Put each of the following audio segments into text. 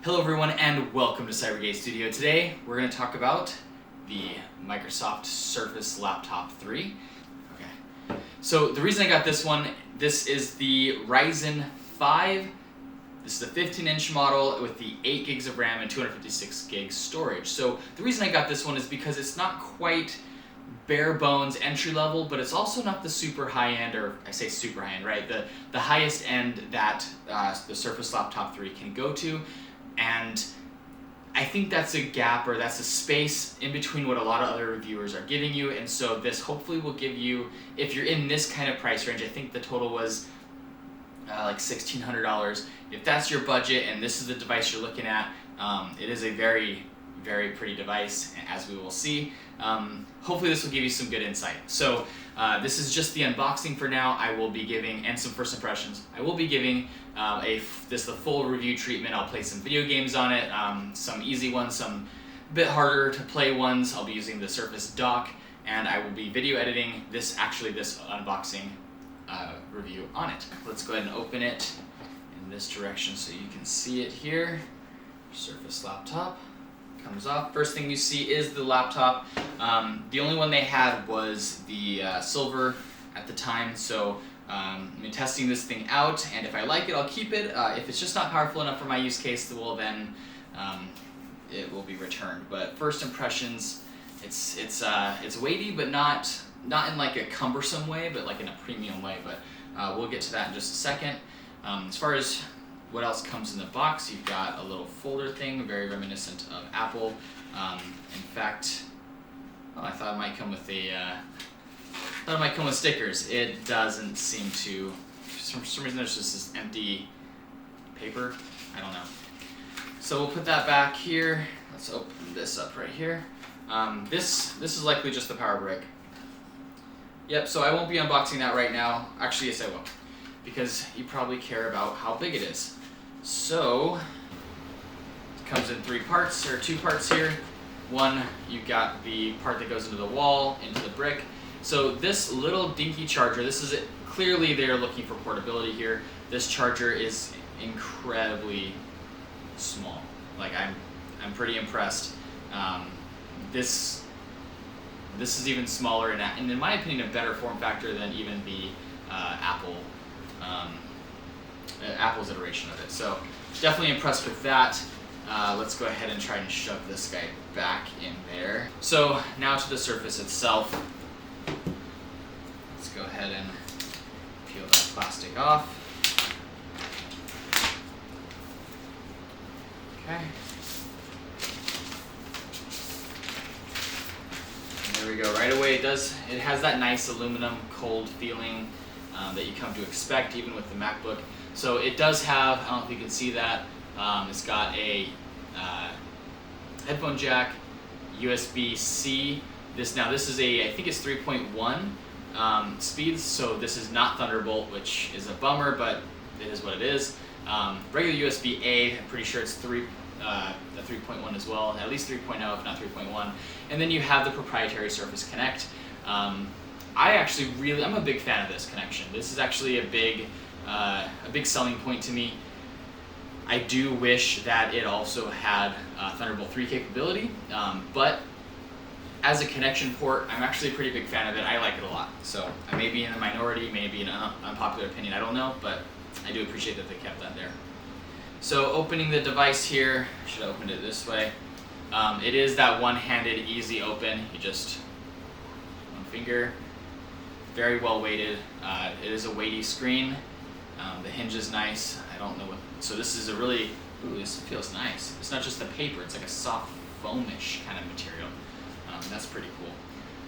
Hello everyone and welcome to CyberGate Studio. Today we're going to talk about the Microsoft Surface Laptop 3. Okay, so the reason I got this one, this is the Ryzen 5. This is a 15-inch model with the 8 gigs of RAM and 256 gigs storage. So the reason I got this one is because it's not quite bare bones entry level, but it's also not the super high end, or I say super high end, right? The highest end that the Surface Laptop 3 can go to. And I think that's a gap, or that's a space in between what a lot of other reviewers are giving you. And so this hopefully will give you, if you're in this kind of price range, I think the total was like $1,600. If that's your budget and this is the device you're looking at, it is a very, very pretty device, as we will see. Hopefully this will give you some good insight. So this is just the unboxing for now. I will be giving, and some first impressions, I will be giving the full review treatment. I'll play some video games on it, some easy ones, some bit harder to play ones. I'll be using the Surface dock, and I will be video editing this unboxing review on it. Let's go ahead and open it in this direction so you can see it here. Surface laptop comes off. First thing you see is the laptop. The only one they had was the silver at the time, so I'm testing this thing out, and if I like it, I'll keep it. If it's just not powerful enough for my use case, well then it will be returned. But first impressions, it's weighty, but not in like a cumbersome way, but like in a premium way. But we'll get to that in just a second. As far as what else comes in the box, you've got a little folder thing, very reminiscent of Apple. In fact, I thought it might come with stickers. It doesn't seem to. For some reason, there's just this empty paper. I don't know. So we'll put that back here. Let's open this up right here. This is likely just the power brick. Yep. So I won't be unboxing that right now. Actually, yes, I will, because you probably care about how big it is. So it comes in two parts here. One, you've got the part that goes into the wall, into the brick. So this little dinky charger, this is it. Clearly they're looking for portability here. This charger is incredibly small. Like I'm pretty impressed. This is even smaller and in my opinion a better form factor than even the Apple's iteration of it. So definitely impressed with that. Let's go ahead and try and shove this guy back in there. So now to the Surface itself. Let's go ahead and peel that plastic off. Okay. And there we go. Right away it has that nice aluminum cold feeling that you come to expect even with the MacBook. So it does have, I don't know if you can see that, it's got a headphone jack, USB-C. This is I think it's 3.1 speeds, so this is not Thunderbolt, which is a bummer, but it is what it is. Regular USB-A, I'm pretty sure it's the 3.1 as well, at least 3.0 if not 3.1. And then you have the proprietary Surface Connect. I'm a big fan of this connection. This is actually a big selling point to me. I do wish that it also had Thunderbolt 3 capability, but as a connection port, I'm actually a pretty big fan of it. I like it a lot. So I may be in the minority, maybe an unpopular opinion, I don't know, but I do appreciate that they kept that there. So opening the device here, I should have opened it this way. It is that one-handed easy open. You just, one finger, very well weighted. It is a weighty screen. The hinge is nice. I don't know what, so this is this feels nice. It's not just the paper, it's like a soft foamish kind of material. That's pretty cool.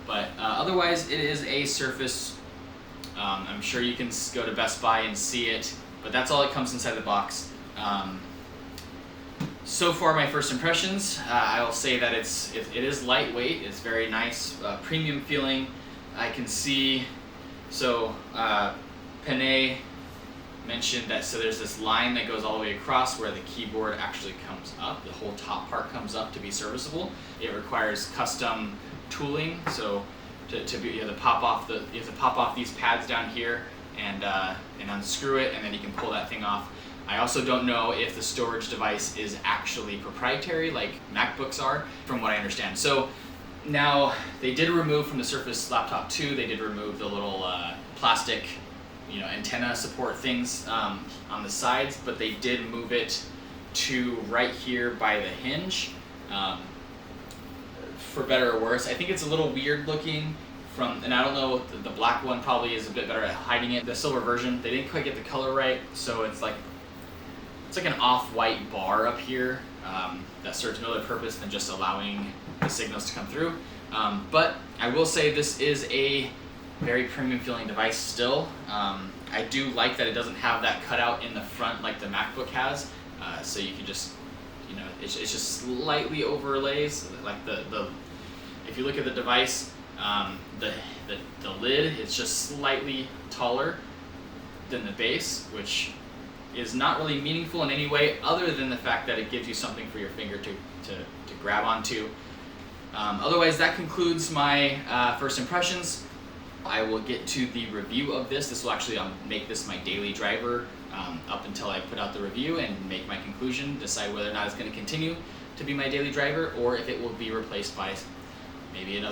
But otherwise, it is a Surface. I'm sure you can go to Best Buy and see it, but that's all that comes inside the box. So far, my first impressions, I will say that it is lightweight. It's very nice, premium feeling. I can see, so Panay mentioned that, so there's this line that goes all the way across where the keyboard actually comes up. The whole top part comes up to be serviceable. It requires custom tooling, so you have to pop off these pads down here and unscrew it, and then you can pull that thing off. I also don't know if the storage device is actually proprietary like MacBooks are, from what I understand. So now they did remove from the Surface Laptop 2, they did remove the little plastic antenna support things on the sides, but they did move it to right here by the hinge. For better or worse, I think it's a little weird looking and I don't know, the black one probably is a bit better at hiding it. The silver version, they didn't quite get the color right, so it's like an off-white bar up here that serves no other purpose than just allowing the signals to come through. But I will say this is a very premium feeling device still. I do like that it doesn't have that cutout in the front like the MacBook has, so you can just, it's just slightly overlays. Like if you look at the device, the lid is just slightly taller than the base, which is not really meaningful in any way other than the fact that it gives you something for your finger to grab onto. Otherwise, that concludes my first impressions. I will get to the review of this. This will actually make this my daily driver up until I put out the review and make my conclusion, decide whether or not it's going to continue to be my daily driver or if it will be replaced by maybe a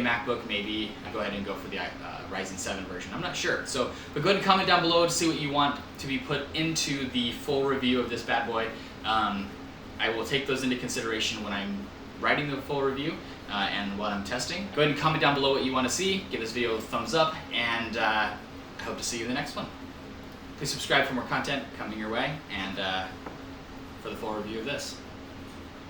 MacBook, maybe I go ahead and go for the Ryzen 7 version. I'm not sure. But go ahead and comment down below to see what you want to be put into the full review of this bad boy. I will take those into consideration when I'm writing the full review and what I'm testing. Go ahead and comment down below what you want to see. Give this video a thumbs up, and I hope to see you in the next one. Please subscribe for more content coming your way, and for the full review of this.